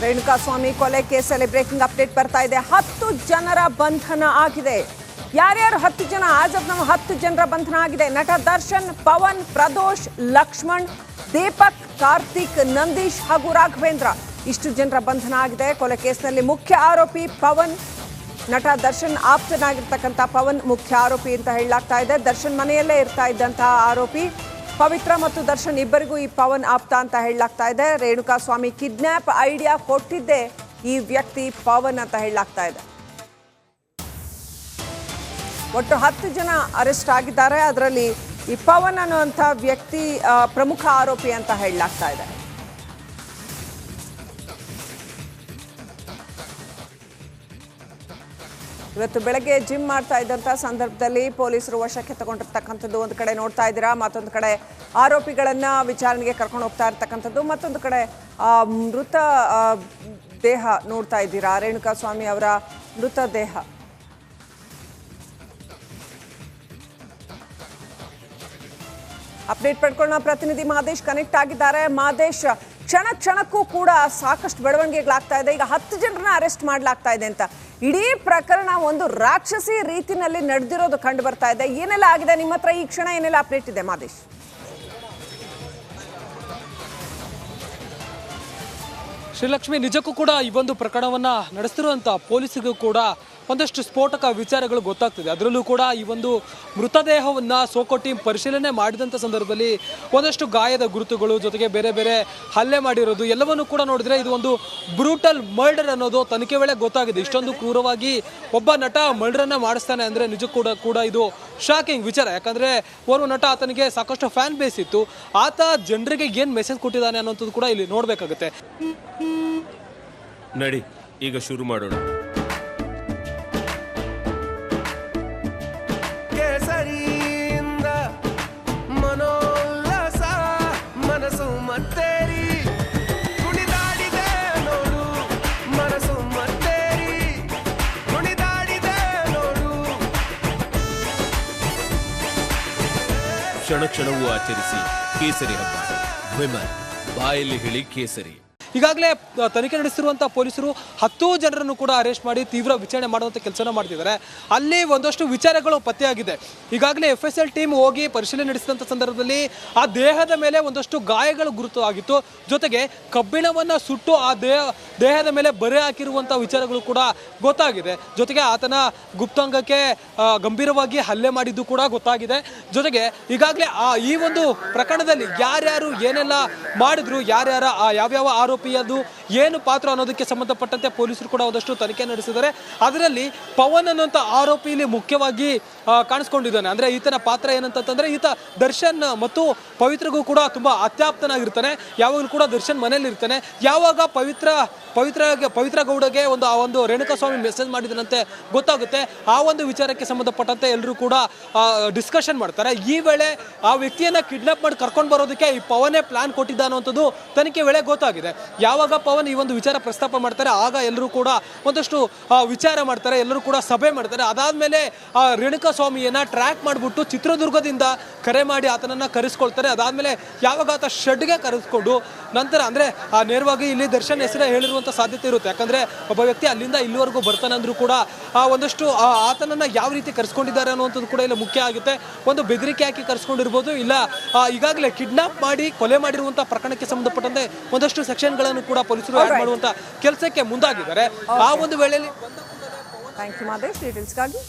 ರೇಣುಕಾಸ್ವಾಮಿ ಕೊಲೆ ಕೇಸಲ್ಲಿ breaking update ಬರ್ತಾ ಇದೆ. 10 ಜನರ ಬಂಧನ ಆಗಿದೆ. ಯಾರ್ಯಾರು 10 ಜನ? ಆಜಬ್ ನಮ್ಮ 10 ಜನರ ಬಂಧನ ಆಗಿದೆ. ನಟ ದರ್ಶನ್, ಪವನ್, ಪ್ರದೋಷ್, ಲಕ್ಷ್ಮಣ್, ದೀಪಕ್, ಕಾರ್ತಿಕ್, ನಂದೀಶ್ ಹಾಗೂ ರಾಘವೇಂದ್ರ ಇಷ್ಟು ಜನರ ಬಂಧನ ಆಗಿದೆ. ಕೊಲೆ ಕೇಸ್ನಲ್ಲಿ ಮುಖ್ಯ ಆರೋಪಿ ಪವನ್. ನಟ ದರ್ಶನ್ ಆಪ್ತನಾಗಿರ್ತಕ್ಕಂಥ ಪವನ್ ಮುಖ್ಯ ಆರೋಪಿ ಅಂತ ಹೇಳಲಾಗ್ತಾ ಇದೆ. ದರ್ಶನ್ ಮನೆಯಲ್ಲೇ ಇರ್ತಾ ಇದ್ದಂತಹ ಆರೋಪಿ. ಪವಿತ್ರ ಮತ್ತು ದರ್ಶನ್ ಇಬ್ಬರಿಗೂ ಈ ಪವನ್ ಆಪ್ತ ಅಂತ ಹೇಳಲಾಗ್ತಾ ಇದೆ. ರೇಣುಕಾಸ್ವಾಮಿ ಕಿಡ್ನಾಪ್ ಐಡಿಯಾ ಕೊಟ್ಟಿದ್ದೆ ಈ ವ್ಯಕ್ತಿ ಪವನ್ ಅಂತ ಹೇಳಲಾಗ್ತಾ ಇದೆ. ಒಟ್ಟು 10 ಜನ ಅರೆಸ್ಟ್ ಆಗಿದ್ದಾರೆ. ಅದರಲ್ಲಿ ಈ ಪವನ್ ಅನ್ನುವಂಥ ವ್ಯಕ್ತಿ ಪ್ರಮುಖ ಆರೋಪಿ ಅಂತ ಹೇಳಲಾಗ್ತಾ ಇದೆ. ಇವತ್ತು ಬೆಳಗ್ಗೆ ಜಿಮ್ ಮಾಡ್ತಾ ಇದ್ದಂಥ ಸಂದರ್ಭದಲ್ಲಿ ಪೊಲೀಸರು ವಶಕ್ಕೆ ತಗೊಂಡಿರ್ತಕ್ಕಂಥದ್ದು ಒಂದು ಕಡೆ ನೋಡ್ತಾ ಇದ್ದೀರಾ. ಮತ್ತೊಂದು ಕಡೆ ಆರೋಪಿಗಳನ್ನು ವಿಚಾರಣೆಗೆ ಕರ್ಕೊಂಡು ಹೋಗ್ತಾ ಇರ್ತಕ್ಕಂಥದ್ದು, ಮತ್ತೊಂದು ಕಡೆ ಮೃತ ದೇಹ ನೋಡ್ತಾ ಇದ್ದೀರಾ. ರೇಣುಕಾಸ್ವಾಮಿ ಅವರ ಮೃತದೇಹ. ಅಪ್ಡೇಟ್ ಪಡ್ಕೊಳ್ಳೋಣ. ಪ್ರತಿನಿಧಿ ಮಾದೇಶ್ ಕನೆಕ್ಟ್ ಆಗಿದ್ದಾರೆ. ಮಾದೇಶ್, ಕ್ಷಣಕ್ಕೂ ಕೂಡ ಸಾಕಷ್ಟು ಬೆಳವಣಿಗೆಗಳಾಗ್ತಾ ಇದೆ. ಈಗ 10 ಜನರನ್ನ ಅರೆಸ್ಟ್ ಮಾಡಲಾಗ್ತಾ ಇದೆ ಅಂತ ಇಡೀ ಪ್ರಕರಣ ಒಂದು ರಾಕ್ಷಸಿ ರೀತಿನಲ್ಲಿ ನಡೆದಿರೋದು ಕಂಡು ಬರ್ತಾ ಇದೆ. ಏನೆಲ್ಲ ಆಗಿದೆ ನಿಮ್ಮ ಹತ್ರ ಈ ಕ್ಷಣ? ಏನೆಲ್ಲ ಅಪ್ಡೇಟ್ ಇದೆ ಮಾದೇಶ್? ಶ್ರೀಲಕ್ಷ್ಮಿ, ನಿಜಕ್ಕೂ ಕೂಡ ಈ ಒಂದು ಪ್ರಕರಣವನ್ನು ನಡೆಸ್ತಿರುವಂಥ ಪೊಲೀಸರಿಗೂ ಕೂಡ ಒಂದಷ್ಟು ಸ್ಫೋಟಕ ವಿಚಾರಗಳು ಗೊತ್ತಾಗ್ತಿದೆ. ಅದರಲ್ಲೂ ಕೂಡ ಈ ಒಂದು ಮೃತದೇಹವನ್ನು ಸೋಕೋ ಟೀಮ್ ಪರಿಶೀಲನೆ ಮಾಡಿದಂಥ ಸಂದರ್ಭದಲ್ಲಿ ಒಂದಷ್ಟು ಗಾಯದ ಗುರುತುಗಳು, ಜೊತೆಗೆ ಬೇರೆ ಬೇರೆ ಹಲ್ಲೆ ಮಾಡಿರೋದು ಎಲ್ಲವನ್ನೂ ಕೂಡ ನೋಡಿದ್ರೆ ಇದು ಒಂದು ಬ್ರೂಟಲ್ ಮರ್ಡರ್ ಅನ್ನೋದು ತನಿಖೆ ವೇಳೆ ಗೊತ್ತಾಗಿದೆ. ಇಷ್ಟೊಂದು ಕ್ರೂರವಾಗಿ ಒಬ್ಬ ನಟ ಮರ್ಡರನ್ನು ಮಾಡಿಸ್ತಾನೆ ಅಂದರೆ ನಿಜಕ್ಕೂ ಕೂಡ ಇದು ಶಾಕಿಂಗ್ ವಿಚಾರ. ಯಾಕಂದರೆ ಓರ್ವ ನಟ, ಆತನಿಗೆ ಸಾಕಷ್ಟು ಫ್ಯಾನ್ ಬೇಸ್ ಇತ್ತು. ಆತ ಜನರಿಗೆ ಏನು ಮೆಸೇಜ್ ಕೊಟ್ಟಿದ್ದಾನೆ ಅನ್ನೋಂಥದ್ದು ಕೂಡ ಇಲ್ಲಿ ನೋಡಬೇಕಾಗುತ್ತೆ. ನಡಿ, ಈಗ ಶುರು ಮಾಡೋಣ. ಮನೋಲ್ಲಾಸ ಮನಸ್ಸು ಮತ್ತೇರಿ ಕುಣಿದಾಡಿದೆ ನೋಡು, ಮನಸ್ಸು ಮತ್ತೇರಿ ಕುಣಿದಾಡಿದೆ ನೋಡು. ಕ್ಷಣವೂ ಆಚರಿಸಿ ಕೇಸರಿ ಹಬ್ಬ. ವಿಮಲ್ ಬಾಯಲ್ಲಿ ಹೇಳಿ ಕೇಸರಿ. ಈಗಾಗಲೇ ತನಿಖೆ ನಡೆಸಿರುವಂಥ ಪೊಲೀಸರು 10 ಜನರನ್ನು ಕೂಡ ಅರೆಸ್ಟ್ ಮಾಡಿ ತೀವ್ರ ವಿಚಾರಣೆ ಮಾಡುವಂಥ ಕೆಲಸನ ಮಾಡ್ತಿದ್ದಾರೆ. ಅಲ್ಲಿ ಒಂದಷ್ಟು ವಿಚಾರಗಳು ಪತ್ತೆಯಾಗಿದೆ. ಈಗಾಗಲೇ FSL ಟೀಮ್ ಹೋಗಿ ಪರಿಶೀಲನೆ ನಡೆಸಿದಂಥ ಸಂದರ್ಭದಲ್ಲಿ ಆ ದೇಹದ ಮೇಲೆ ಒಂದಷ್ಟು ಗಾಯಗಳು ಗುರುತು ಆಗಿತ್ತು. ಜೊತೆಗೆ ಕಬ್ಬಿಣವನ್ನು ಸುಟ್ಟು ಆ ದೇಹದ ಮೇಲೆ ಬರೆ ಹಾಕಿರುವಂಥ ವಿಚಾರಗಳು ಕೂಡ ಗೊತ್ತಾಗಿದೆ. ಜೊತೆಗೆ ಆತನ ಗುಪ್ತಾಂಗಕ್ಕೆ ಗಂಭೀರವಾಗಿ ಹಲ್ಲೆ ಮಾಡಿದ್ದು ಕೂಡ ಗೊತ್ತಾಗಿದೆ. ಜೊತೆಗೆ ಈಗಾಗಲೇ ಈ ಒಂದು ಪ್ರಕರಣದಲ್ಲಿ ಯಾರ್ಯಾರು ಏನೆಲ್ಲ ಮಾಡಿದ್ರು, ಯಾವ್ಯಾವ ಆರೋಪಿ ಅದು ಏನು ಪಾತ್ರ ಅನ್ನೋದಕ್ಕೆ ಸಂಬಂಧಪಟ್ಟಂತೆ ಪೊಲೀಸರು ಕೂಡ ಒಂದಷ್ಟು ತನಿಖೆ ನಡೆಸಿದ್ದಾರೆ. ಅದರಲ್ಲಿ ಪವನ್ ಅನ್ನುವಂಥ ಆರೋಪಿ ಇಲ್ಲಿ ಮುಖ್ಯವಾಗಿ ಕಾಣಿಸ್ಕೊಂಡಿದ್ದಾನೆ. ಅಂದರೆ ಈತನ ಪಾತ್ರ ಏನಂತಂದ್ರೆ, ಈತ ದರ್ಶನ್ ಮತ್ತು ಪವಿತ್ರಗೂ ಕೂಡ ತುಂಬಾ ಅತ್ಯಾಪ್ತನಾಗಿರ್ತಾನೆ. ಯಾವಾಗಲೂ ಕೂಡ ದರ್ಶನ್ ಮನೇಲಿ ಇರ್ತಾನೆ. ಯಾವಾಗ ಪವಿತ್ರ ಗೌಡಗೆ ಒಂದು ರೇಣುಕಾಸ್ವಾಮಿ ಮೆಸೇಜ್ ಮಾಡಿದನಂತೆ ಗೊತ್ತಾಗುತ್ತೆ. ಆ ಒಂದು ವಿಚಾರಕ್ಕೆ ಸಂಬಂಧಪಟ್ಟಂತೆ ಎಲ್ಲರೂ ಕೂಡ ಡಿಸ್ಕಷನ್ ಮಾಡ್ತಾರೆ. ಈ ವೇಳೆ ಆ ವ್ಯಕ್ತಿಯನ್ನ ಕಿಡ್ನಾಪ್ ಮಾಡಿ ಕರ್ಕೊಂಡು ಬರೋದಕ್ಕೆ ಈ ಪವನೇ ಪ್ಲಾನ್ ಕೊಟ್ಟಿದ್ದ ಅನ್ನುವಂಥದ್ದು ತನಿಖೆ ವೇಳೆ ಗೊತ್ತಾಗಿದೆ. ಯಾವಾಗ ಪವನ್ ಈ ಒಂದು ವಿಚಾರ ಪ್ರಸ್ತಾಪ ಮಾಡ್ತಾರೆ, ಆಗ ಎಲ್ಲರೂ ಕೂಡ ಒಂದಷ್ಟು ವಿಚಾರ ಮಾಡ್ತಾರೆ, ಎಲ್ಲರೂ ಕೂಡ ಸಭೆ ಮಾಡ್ತಾರೆ. ಅದಾದ್ಮೇಲೆ ಆ ರೇಣುಕಾಸ್ವಾಮಿಯನ್ನ ಟ್ರ್ಯಾಕ್ ಮಾಡಿಬಿಟ್ಟು ಚಿತ್ರದುರ್ಗದಿಂದ ಕರೆ ಮಾಡಿ ಆತನನ್ನ ಕರೆಸ್ಕೊಳ್ತಾರೆ. ಅದಾದ್ಮೇಲೆ ಯಾವಾಗ ಆತ ಶೆಡ್ಗೆ ಕರೆಸ್ಕೊಂಡು ನಂತರ ಅಂದ್ರೆ ನೇರವಾಗಿ ಇಲ್ಲಿ ದರ್ಶನ್ ಹೆಸರೇ ಹೇಳಿರುವಂತ ಸಾಧ್ಯತೆ ಇರುತ್ತೆ. ಯಾಕಂದ್ರೆ ಒಬ್ಬ ವ್ಯಕ್ತಿ ಅಲ್ಲಿಂದ ಇಲ್ಲಿವರೆಗೂ ಬರ್ತಾನೆ ಅಂದ್ರೂ ಕೂಡ ಒಂದಷ್ಟು ಆತನನ್ನ ಯಾವ ರೀತಿ ಕರೆಸ್ಕೊಂಡಿದ್ದಾರೆ ಅನ್ನುವಂಥದ್ದು ಕೂಡ ಇಲ್ಲಿ ಮುಖ್ಯ ಆಗುತ್ತೆ. ಒಂದು ಬೆದರಿಕೆ ಹಾಕಿ ಕರೆಸ್ಕೊಂಡಿರ್ಬೋದು, ಇಲ್ಲ ಈಗಾಗಲೇ ಕಿಡ್ನಾಪ್ ಮಾಡಿ ಕೊಲೆ ಮಾಡಿರುವಂತಹ ಪ್ರಕರಣಕ್ಕೆ ಸಂಬಂಧಪಟ್ಟಂತೆ ಒಂದಷ್ಟು ಸೆಕ್ಷನ್ಗಳನ್ನು ಕೂಡ ಪೊಲೀಸರು ಆಡ್ ಮಾಡುವಂತ ಕೆಲಸಕ್ಕೆ ಮುಂದಾಗಿದ್ದಾರೆ. ಆ ಒಂದು ವೇಳೆಯಲ್ಲಿ ಥ್ಯಾಂಕ್ ಯು ಮಾದೇಶ್ ಡೀಟೇಲ್ಸ್ಗಾಗಿ.